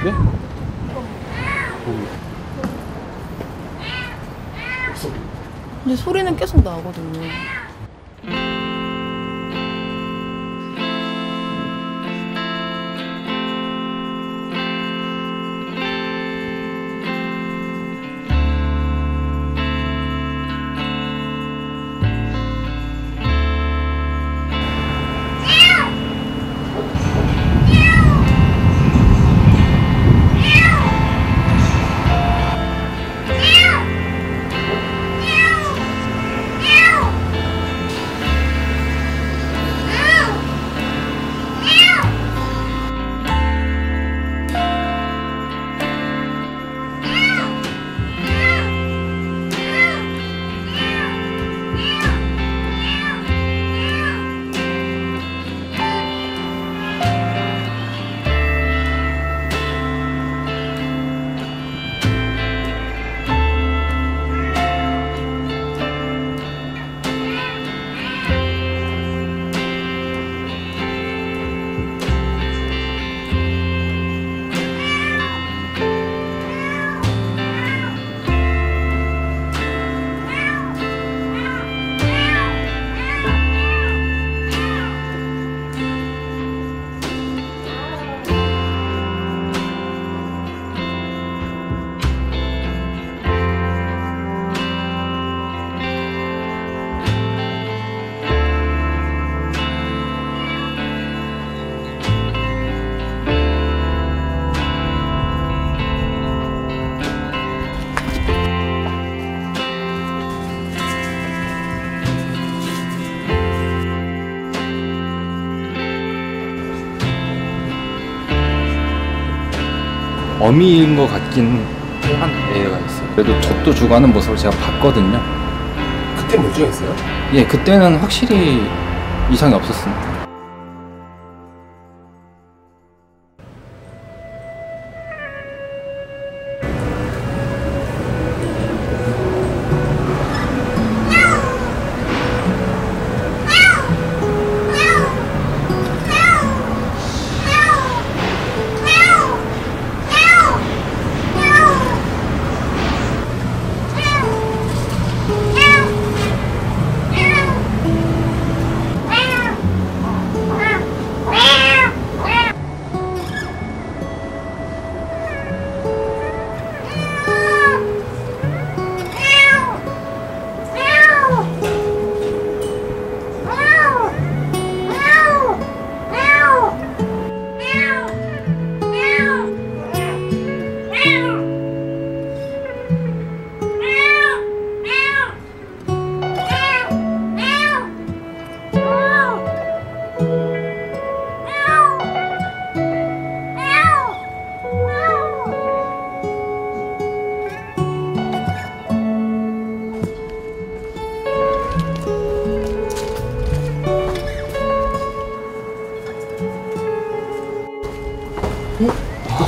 네? 근데 소리는 계속 나거든요. 어미인 것 같긴 한 애가 있어요. 그래도 젖도 주고 하는 모습을 제가 봤거든요. 그때 멀쩡했어요? 예, 그때는 확실히 이상이 없었습니다.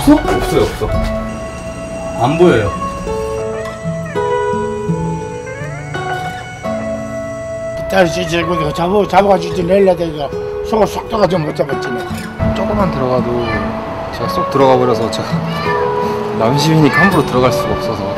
없어? 없어요, 없어. 안 보여요. 딸이 찌질고 잡아가지고 내려다 이거 속을 쏙 들어가지고 못 잡았지네. 조금만 들어가도 제가 쏙 들어가 버려서 제가 남심이니까 함부로 들어갈 수가 없어서.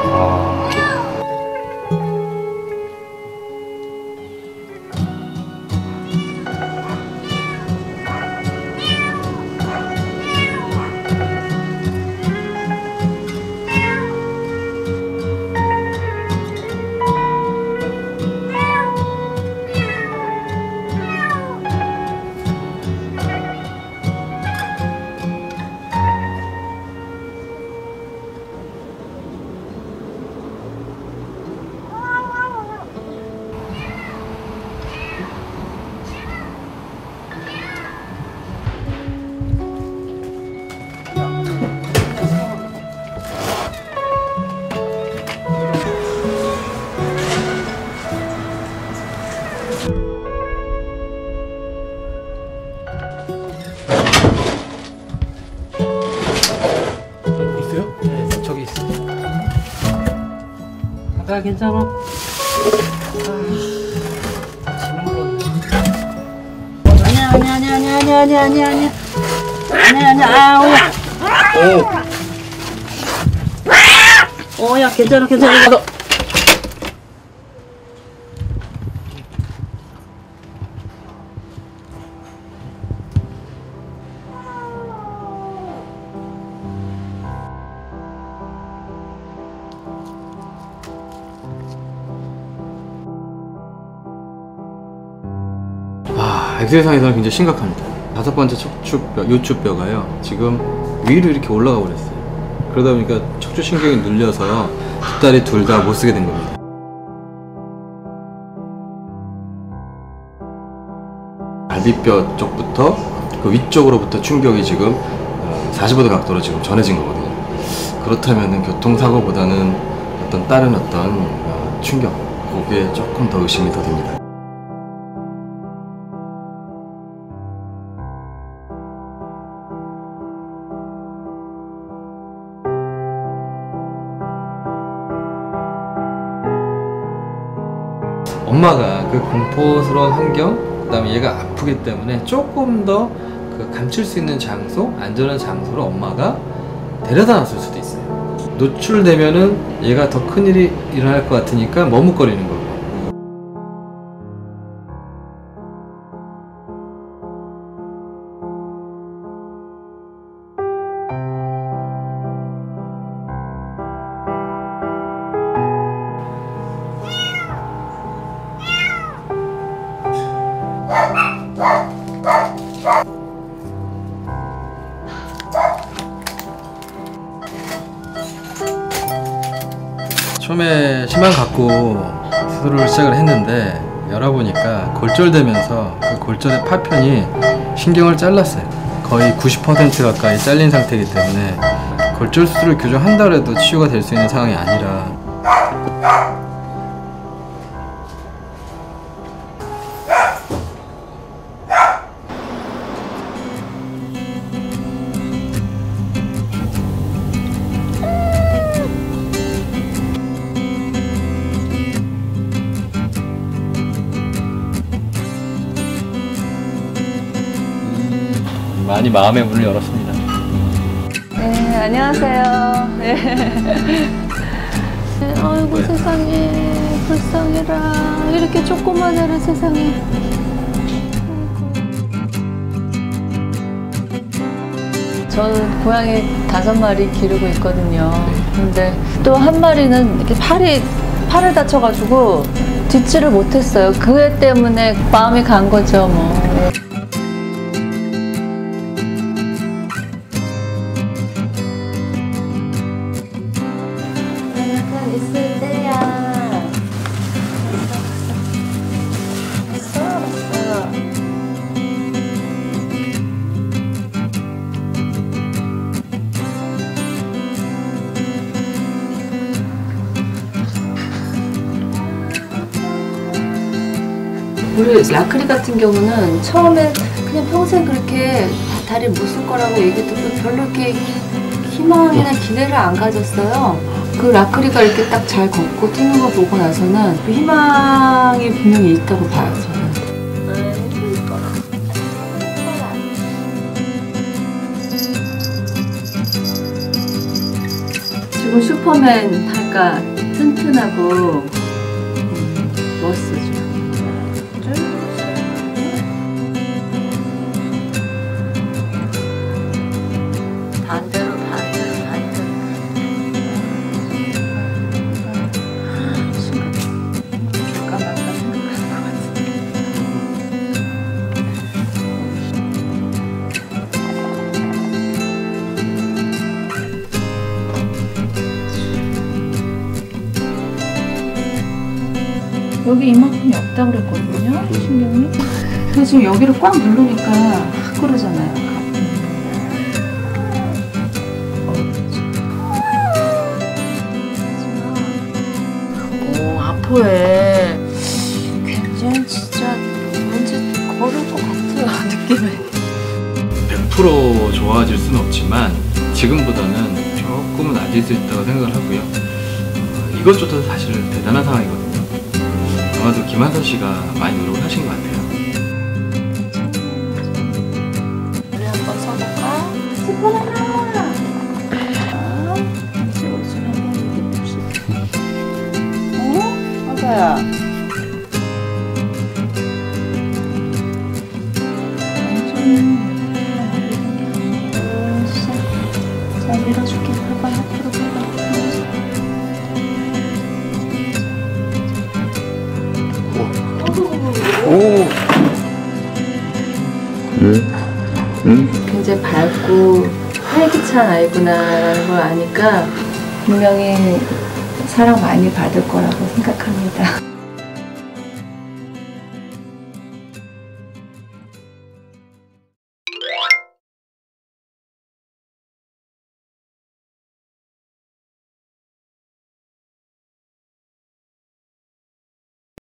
아, 괜찮아. 아니야. 아우야. 야, 괜찮아, 괜찮아. 너. 엑스레이상에서는 굉장히 심각합니다. 5번째 척추뼈, 요추뼈가요 지금 위로 이렇게 올라가 버렸어요. 그러다 보니까 척추신경이 눌려서 뒷다리 둘 다 못 쓰게 된 겁니다. 갈비뼈 쪽부터 그 위쪽으로부터 충격이 지금 45도 각도로 지금 전해진 거거든요. 그렇다면 교통사고보다는 어떤 다른 어떤 충격, 그게 조금 더 의심이 더 됩니다. 엄마가 그 공포스러운 환경, 그 다음에 얘가 아프기 때문에 조금 더 그 감출 수 있는 장소, 안전한 장소로 엄마가 데려다 놨을 수도 있어요. 노출되면은 얘가 더 큰일이 일어날 것 같으니까 머뭇거리는 거고. 처음에 심한 갖고 수술을 시작을 했는데 열어보니까 골절되면서 그 골절의 파편이 신경을 잘랐어요. 거의 90% 가까이 잘린 상태이기 때문에 골절 수술을 교정한다 해도 치유가 될 수 있는 상황이 아니라 많이 마음의 문을 열었습니다. 네, 안녕하세요. 네. 아이고 세상에 불쌍해라. 이렇게 조그만 애를 세상에. 저는 고양이 5마리 기르고 있거든요. 근데 또 한 마리는 이렇게 팔을 다쳐가지고 뒷질을 못했어요. 그 애 때문에 마음이 간 거죠, 뭐. 있을 때야. 왔어. 우리 라크리 같은 경우는 처음에 그냥 평생 그렇게 다리 못 쓸 거라고 얘기 듣고 별로 이렇게 희망이나 기대를 안 가졌어요. 그 라크리가 이렇게 딱 잘 걷고 뛰는 거 보고 나서는 그 희망이 분명히 있다고 봐요, 저는. 지금 슈퍼맨 할까 튼튼하고 멋있어져. 반대로 줄까 말까 생각하는 것 같은데. 여기 이만큼이 없다고 그랬거든요, 신경이. 근데 지금 여기를 꽉 누르니까 확 그러잖아요. 아포에 굉장히 진짜 왠지 걸을 것 같아요, 느낌에. 100% 좋아질 수는 없지만 지금보다는 조금은 나아질 수 있다고 생각을 하고요. 이것조차 사실 대단한 상황이거든요. 아마도 김한선 씨가 많이 노력을 하신 것 같아요. 우리 한번 서볼까? 스포나 이제 옷을 한번 입어봅시다. 자, 밀어줄게. 봐봐, 앞으로 봐봐. 오. 굉장히 밝고 활기찬 아이구나라는 걸 아니까 분명히 사랑 많이 받을 거라고 생각합니다.